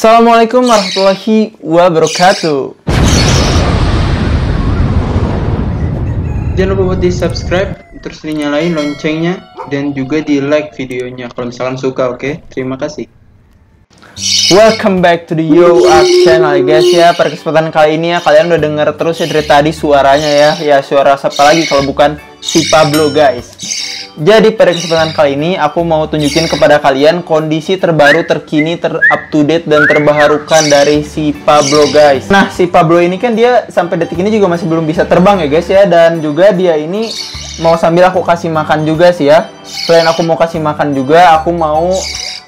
Assalamualaikum warahmatullahi wabarakatuh. Jangan lupa buat di subscribe, terus dinyalain loncengnya, dan juga di like videonya kalau misalkan suka, oke? Terima kasih. Welcome back to the Yo Up channel guys ya. Pada kesempatan kali ini ya, kalian udah denger terus ya dari tadi suaranya ya. Ya suara siapa lagi kalau bukan si Pablo guys. Jadi pada kesempatan kali ini aku mau tunjukin kepada kalian kondisi terbaru, terkini, up to date dan terbaharukan dari si Pablo guys. Nah si Pablo ini kan dia sampai detik ini juga masih belum bisa terbang ya guys ya. Dan juga dia ini mau sambil aku kasih makan juga sih ya. Selain aku mau kasih makan juga, aku mau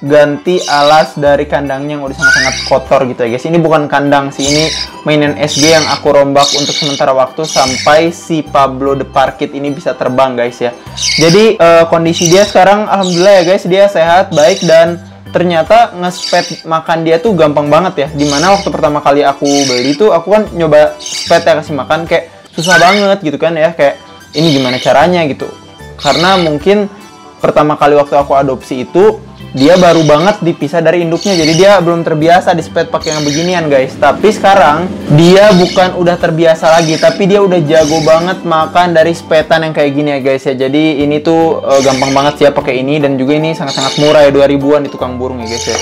ganti alas dari kandangnya yang udah sangat-sangat kotor gitu ya guys. Ini bukan kandang sih, ini mainan SG yang aku rombak untuk sementara waktu sampai si Pablo the Parkit ini bisa terbang guys ya. Jadi kondisi dia sekarang alhamdulillah ya guys, dia sehat, baik, dan ternyata nge-sped makan dia tuh gampang banget ya. Dimana waktu pertama kali aku beli tuh aku kan nyoba sped ya, kasih makan kayak susah banget gitu kan ya, kayak ini gimana caranya gitu. Karena mungkin pertama kali waktu aku adopsi itu dia baru banget dipisah dari induknya, jadi dia belum terbiasa di sped pakai yang beginian guys. Tapi sekarang dia bukan udah terbiasa lagi, tapi dia udah jago banget makan dari spedan yang kayak gini ya guys ya. Jadi ini tuh gampang banget sih ya pakai ini, dan juga ini sangat-sangat murah ya, 2000-an di tukang burung ya guys ya.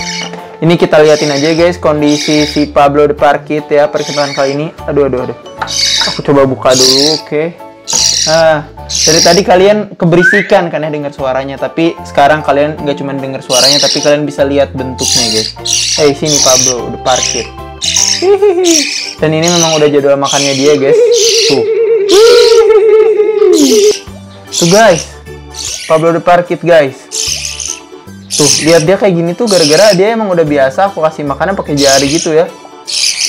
Ini kita liatin aja guys kondisi si Pablo the Parkit ya pada kesempatan kali ini. Aduh. Aku coba buka dulu, oke. Nah, dari tadi kalian keberisikan kan ya dengar suaranya, tapi sekarang kalian nggak cuma dengar suaranya, tapi kalian bisa lihat bentuknya guys. Sini Pablo the Parkit. Dan ini memang udah jadwal makannya dia guys. Tuh guys, Pablo the Parkit guys. Tuh lihat dia kayak gini tuh gara-gara dia emang udah biasa aku kasih makannya pakai jari gitu ya.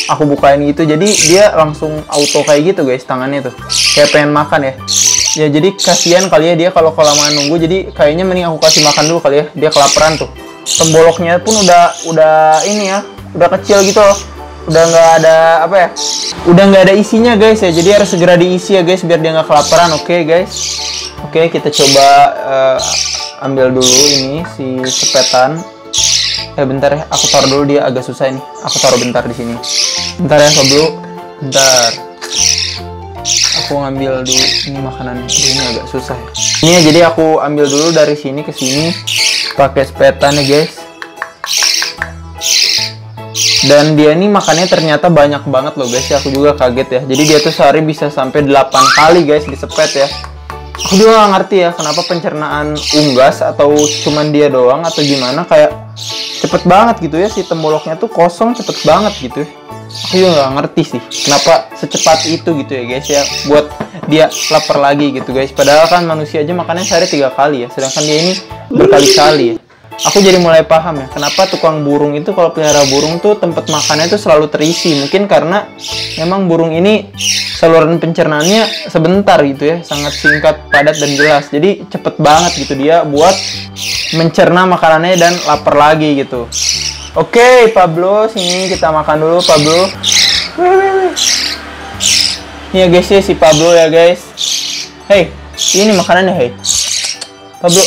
Aku bukain gitu, jadi dia langsung auto kayak gitu guys, tangannya tuh kayak pengen makan ya. Ya jadi kasihan kali ya dia kalau kelamaan nunggu, jadi kayaknya mending aku kasih makan dulu kali ya, dia kelaparan tuh. Temboloknya pun udah ini ya, udah kecil gitu loh, udah nggak ada apa ya, udah nggak ada isinya guys ya, jadi harus segera diisi ya guys biar dia nggak kelaparan. Oke guys, oke kita coba ambil dulu ini si sepetan. Bentar ya, aku taruh dulu, dia agak susah ini. Aku taruh bentar di sini. Bentar ya Pablo, bentar. Aku ngambil dulu ini makanannya. Ini agak susah ya. Ini ya, jadi aku ambil dulu dari sini ke sini pakai sepetan ya guys. Dan dia ini makannya ternyata banyak banget loh guys ya. Aku juga kaget ya. Jadi dia tuh sehari bisa sampai 8 kali guys di sepet ya. Aku juga gak ngerti ya kenapa pencernaan unggas, atau cuman dia doang atau gimana, kayak cepet banget gitu ya, si temboloknya tuh kosong cepet banget gitu ya. Aku juga gak ngerti sih kenapa secepat itu gitu ya guys ya, buat dia lapar lagi gitu guys. Padahal kan manusia aja makannya sehari 3 kali ya, sedangkan dia ini berkali-kali ya. Aku jadi mulai paham ya kenapa tukang burung itu kalau pelihara burung tuh tempat makannya tuh selalu terisi. Mungkin karena memang burung ini saluran pencernaannya sebentar gitu ya, sangat singkat, padat, dan jelas. Jadi cepet banget gitu dia buat mencerna makanannya dan lapar lagi gitu. Oke Pablo, sini kita makan dulu Pablo. Ini ya guys ya si Pablo ya guys. Ini makanannya Pablo.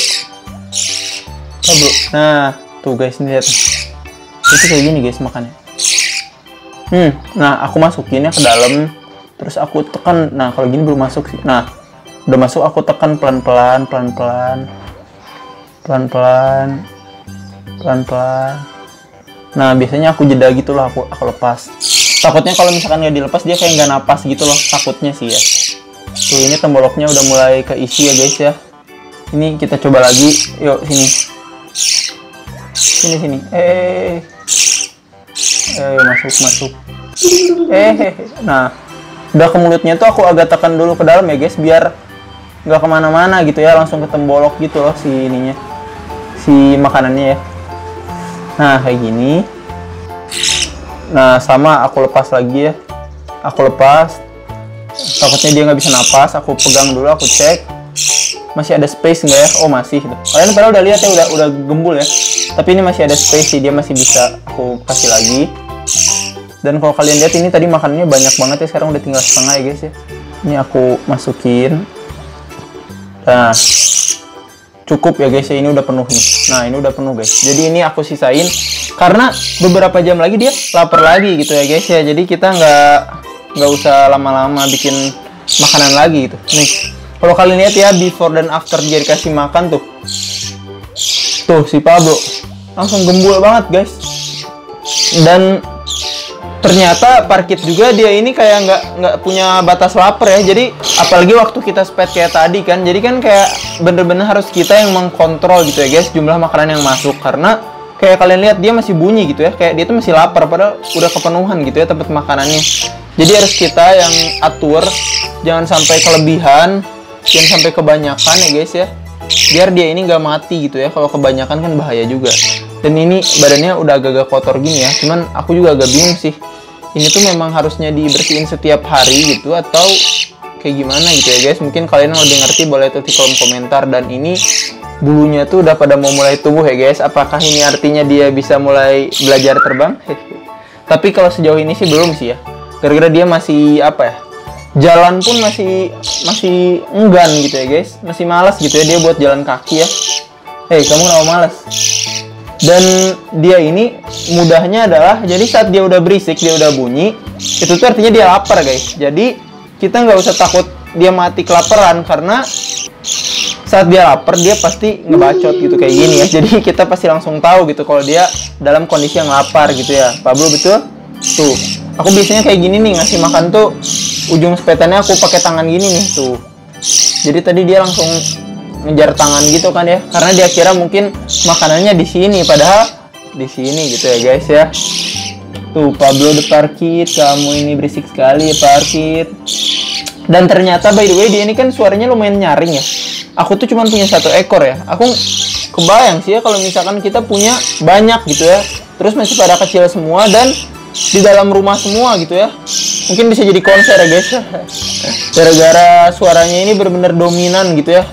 Nah tuh guys, ini lihat. Itu kayak gini guys makannya. Nah aku masukinnya ke dalam, terus aku tekan. Nah kalau gini belum masuk sih. Nah udah masuk, aku tekan pelan-pelan. Nah biasanya aku jeda gitu loh, aku lepas. Takutnya kalau misalkan nggak dilepas dia kayak nggak napas gitu loh, takutnya sih ya. Tuh ini temboloknya udah mulai keisi ya guys ya. Ini kita coba lagi, yuk sini. Sini. Masuk. Nah udah ke mulutnya tuh aku agak tekan dulu ke dalam ya guys, biar nggak kemana-mana gitu ya, langsung ke tembolok gitu loh si ininya, si makanannya ya. Nah kayak gini. Nah sama aku lepas lagi ya, aku lepas, takutnya dia nggak bisa napas. Aku pegang dulu, aku cek masih ada space nggak ya. Oh masih gitu. Kalian padahal udah lihat ya, udah gembul ya, tapi ini masih ada space sih, dia masih bisa aku kasih lagi. Dan kalau kalian lihat ini tadi makanannya banyak banget ya, sekarang udah tinggal setengah ya guys ya. Ini aku masukin. Nah cukup ya guys ya, ini udah penuh nih. Nah ini udah penuh guys, jadi ini aku sisain karena beberapa jam lagi dia lapar lagi gitu ya guys ya. Jadi kita nggak usah lama-lama bikin makanan lagi gitu. Nih kalau kalian lihat ya, before dan after dia dikasih makan tuh si Pablo langsung gembul banget guys. Dan ternyata parkit juga dia ini kayak nggak punya batas lapar ya. Jadi apalagi waktu kita sped kayak tadi kan, jadi kan kayak bener-bener harus kita yang mengkontrol gitu ya guys jumlah makanan yang masuk, karena kayak kalian lihat dia masih bunyi gitu ya, kayak dia tuh masih lapar padahal udah kepenuhan gitu ya tempat makanannya. Jadi harus kita yang atur, jangan sampai kelebihan, jangan sampai kebanyakan ya guys ya, biar dia ini nggak mati gitu ya. Kalau kebanyakan kan bahaya juga. Dan ini badannya udah agak-agak kotor gini ya, cuman aku juga agak bingung sih, ini tuh memang harusnya dibersihin setiap hari gitu atau kayak gimana gitu ya guys. Mungkin kalian yang lebih ngerti boleh tuh di kolom komentar. Dan ini bulunya tuh udah pada mau mulai tumbuh ya guys. Apakah ini artinya dia bisa mulai belajar terbang? Tapi kalau sejauh ini sih belum sih ya, gara-gara dia masih apa ya, jalan pun masih enggan gitu ya guys, masih malas gitu ya dia buat jalan kaki ya. Hei kamu kenapa malas? Dan dia ini mudahnya adalah, jadi saat dia udah berisik, dia udah bunyi, itu tuh artinya dia lapar guys. Jadi kita nggak usah takut dia mati kelaparan, karena saat dia lapar dia pasti ngebacot gitu kayak gini ya. Jadi kita pasti langsung tahu gitu kalau dia dalam kondisi yang lapar gitu ya. Pablo betul? Tuh, aku biasanya kayak gini nih ngasih makan tuh, ujung sepetannya aku pakai tangan gini nih tuh. Jadi tadi dia langsung ngejar tangan gitu kan ya, karena dia kira mungkin makanannya di sini, padahal di sini gitu ya guys ya. Tuh Pablo the parkit, kamu ini berisik sekali ya parkit. Dan ternyata by the way dia ini kan suaranya lumayan nyaring ya. Aku tuh cuma punya 1 ekor ya. Aku kebayang sih ya kalau misalkan kita punya banyak gitu ya, terus masih pada kecil semua dan di dalam rumah semua gitu ya, mungkin bisa jadi konser ya guys. Gara-gara suaranya ini benar-benar dominan gitu ya.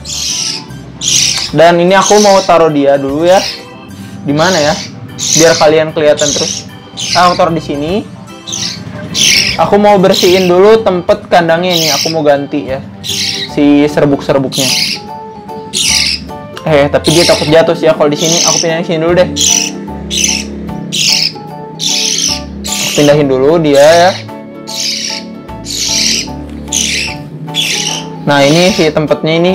Dan ini aku mau taruh dia dulu ya. Di mana ya? Biar kalian kelihatan terus. Aku taruh di sini. Aku mau bersihin dulu tempat kandangnya ini. Aku mau ganti ya si serbuk-serbuknya. Tapi dia takut jatuh sih ya kalau di sini. Aku pindahin sini dulu deh. Aku pindahin dulu dia ya. Nah ini si tempatnya ini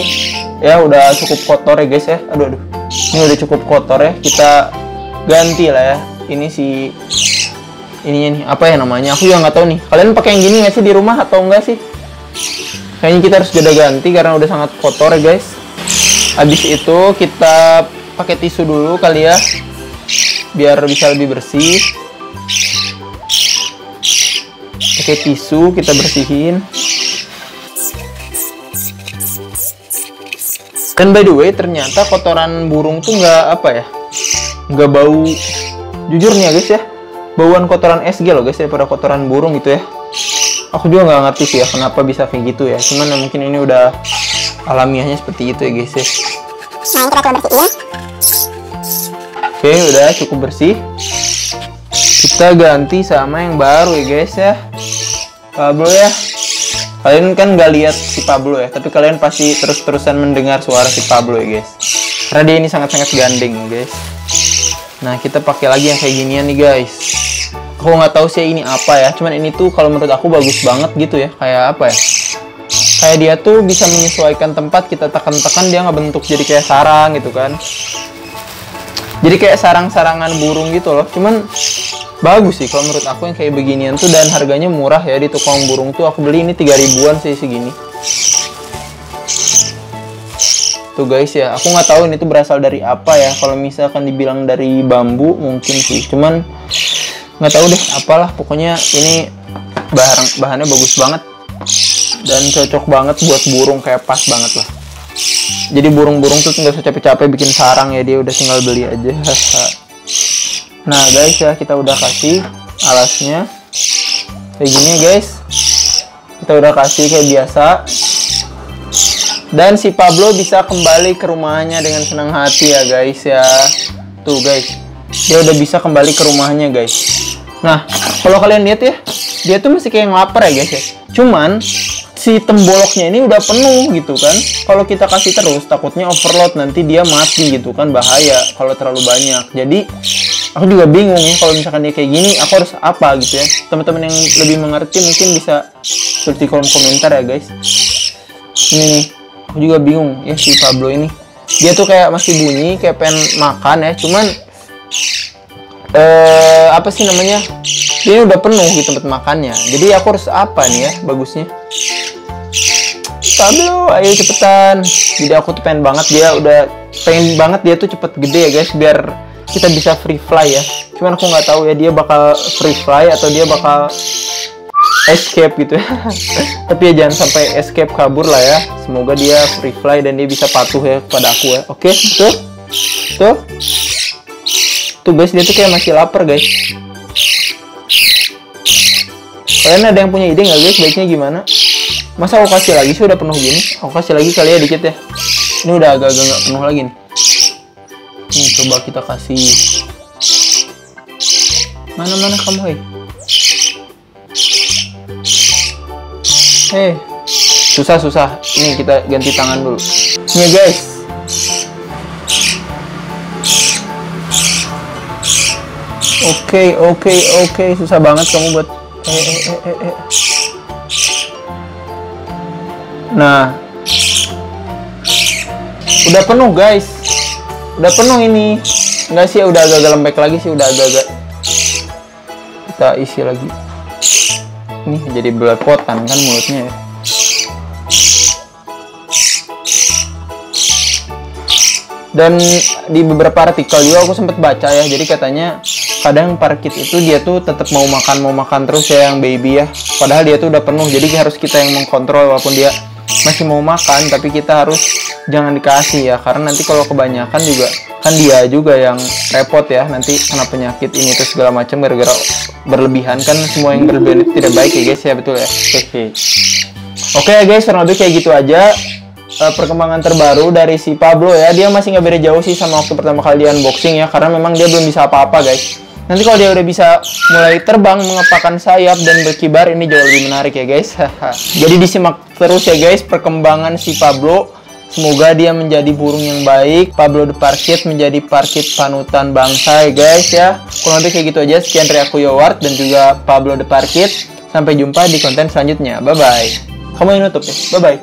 ya udah cukup kotor ya guys ya. Aduh. Ini udah cukup kotor ya. Kita ganti lah ya. Ini si ininya nih, apa ya namanya? Aku juga nggak tahu nih. Kalian pakai yang gini nggak sih di rumah atau enggak sih? Kayaknya kita harus ganti karena udah sangat kotor ya guys. Habis itu kita pakai tisu dulu kali ya, biar bisa lebih bersih. Pakai tisu kita bersihin. Dan by the way ternyata kotoran burung tuh nggak bau. Jujur nih ya guys ya, bauan kotoran SG loh guys daripada kotoran burung gitu ya. Aku juga nggak ngerti sih ya kenapa bisa kayak gitu ya. Cuman ya mungkin ini udah alamiahnya seperti itu ya guys ya. Nah ini kita coba bersih ya. Oke udah cukup bersih. Kita ganti sama yang baru ya guys ya. Pablo ya. Kalian kan nggak lihat si Pablo ya, tapi kalian pasti terus-terusan mendengar suara si Pablo ya guys. Karena dia ini sangat-sangat gandeng guys. Nah kita pakai lagi yang kayak ginian nih guys. Aku nggak tahu sih ini apa ya, cuman ini tuh kalau menurut aku bagus banget gitu ya. Kayak apa ya? Kayak dia tuh bisa menyesuaikan tempat, kita tekan-tekan dia ngebentuk jadi kayak sarang gitu kan. Jadi kayak sarang-sarangan burung gitu loh. Cuman bagus sih kalau menurut aku yang kayak beginian tuh, dan harganya murah ya di tukang burung tuh. Aku beli ini 3 ribuan sih segini. Tuh guys ya, aku nggak tahu ini tuh berasal dari apa ya. Kalau misalkan dibilang dari bambu mungkin sih, cuman nggak tahu deh apalah. Pokoknya ini bahannya bagus banget dan cocok banget buat burung, kayak pas banget lah. Jadi burung-burung tuh nggak usah capek-capek bikin sarang ya, dia udah tinggal beli aja. Nah guys ya, kita udah kasih alasnya kayak gini guys. Kita udah kasih kayak biasa. Dan si Pablo bisa kembali ke rumahnya dengan senang hati ya guys ya. Tuh guys, dia udah bisa kembali ke rumahnya guys. Nah kalau kalian lihat ya, dia tuh masih kayak lapar ya guys ya. Cuman si temboloknya ini udah penuh gitu kan. Kalau kita kasih terus takutnya overload, nanti dia mati gitu kan, bahaya kalau terlalu banyak. Jadi aku juga bingung ya kalau misalkan dia kayak gini, aku harus apa gitu ya. Teman-teman yang lebih mengerti mungkin bisa tulis di kolom komentar ya guys. Ini nih, aku juga bingung ya si Pablo ini. Dia tuh kayak masih bunyi, kayak pengen makan ya, cuman apa sih namanya, dia udah penuh gitu tempat makannya. Jadi aku harus apa nih ya bagusnya. Pablo, ayo cepetan. Jadi aku tuh pengen banget dia tuh cepet gede ya guys, biar kita bisa free fly ya. Cuman aku nggak tahu ya dia bakal free fly atau dia bakal escape gitu ya. Tapi ya jangan sampai escape, kabur lah ya. Semoga dia free fly dan dia bisa patuh ya kepada aku ya. Oke, tuh guys, dia tuh kayak masih lapar guys. Kalian ada yang punya ide nggak guys, baiknya gimana? Masa aku kasih lagi sih, udah penuh gini? Aku kasih lagi kali ya dikit ya. Ini udah agak-agak nggak penuh lagi nih. Nih coba kita kasih. Mana kamu hei? Hei, susah. Nih kita ganti tangan dulu. Nih guys. Oke, susah banget kamu buat. Nah, udah penuh guys. Udah penuh ini. Enggak sih, udah agak lembek lagi sih, udah agak. Kita isi lagi. Nih jadi belepotan kan mulutnya ya. Dan di beberapa artikel juga aku sempat baca ya, jadi katanya kadang parkit itu dia tuh tetap mau makan terus ya yang baby ya. Padahal dia tuh udah penuh, jadi harus kita yang mengkontrol walaupun dia masih mau makan, tapi kita harus jangan dikasih ya, karena nanti kalau kebanyakan juga kan dia juga yang repot ya, nanti kena penyakit ini tuh segala macam gara-gara berlebihan kan. Semua yang berlebihan itu tidak baik ya guys ya, betul ya. Oke ya guys, kurang lebih kayak gitu aja perkembangan terbaru dari si Pablo ya. Dia masih nggak beda jauh sih sama waktu pertama kali dia unboxing ya, karena memang dia belum bisa apa-apa guys. Nanti kalau dia udah bisa mulai terbang, mengepakkan sayap dan berkibar, ini jauh lebih menarik ya guys. Jadi disimak terus ya guys perkembangan si Pablo. Semoga dia menjadi burung yang baik. Pablo the Parkit menjadi parkit panutan bangsa ya guys ya. Kurang lebih kayak gitu aja. Sekian dari aku Yoward dan juga Pablo the Parkit. Sampai jumpa di konten selanjutnya. Bye bye. Kamu yang nutup ya. Bye bye.